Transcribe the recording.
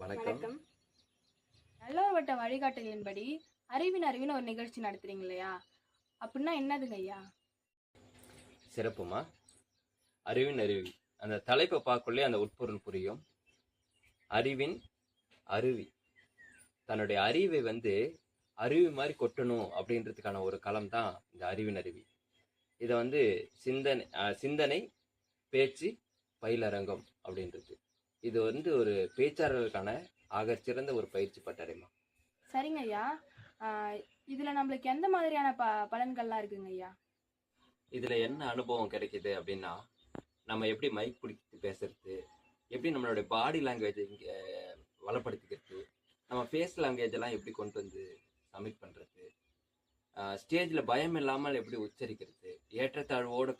வணக்கம். வணக்கம். நல்லோர் வட்ட வழிகாட்டுதலின்படி அறிவின் ஒரு நிகழ்ச்சி நடத்துறீங்க இல்லையா? அப்படின்னா என்னதுங்க ஐயா? சிறப்புமா. அறிவின் அருவி. அந்த தலைப்பை பார்க்கக்குள்ளே அந்த உட்பொருள் புரியும். அறிவின் அருவி. தன்னுடைய அறிவை அருவி மாதிரி கொட்டணும் அப்படின்றதுக்கான ஒரு களம் தான் இந்த அறிவின் அருவி. இதை சிந்தனை பேச்சு பயிலரங்கம் அப்படின்றது. இது ஒரு பேச்சாளர்களுக்கான ஆகச்சிறந்த ஒரு பயிற்சி பட்டறைமா. சரிங்க ஐயா. இதுல நம்மளுக்கு எந்த மாதிரியான பலன்கள்லாம் இருக்குங்க ஐயா? இதுல என்ன அனுபவம் கிடைக்குது அப்படின்னா, நம்ம எப்படி மைக் பிடிச்சி பேசுறது, எப்படி நம்மளுடைய பாடி லாங்குவேஜ் வளப்படுத்திக்கிறது, நம்ம ஃபேஸ் லாங்குவேஜ் எல்லாம் எப்படி கொண்டு வந்து சப்மிட் பண்றது, ஸ்டேஜில் பயம் இல்லாமல் எப்படி உச்சரிக்கிறது, ஏற்றத்தாழ்வோடு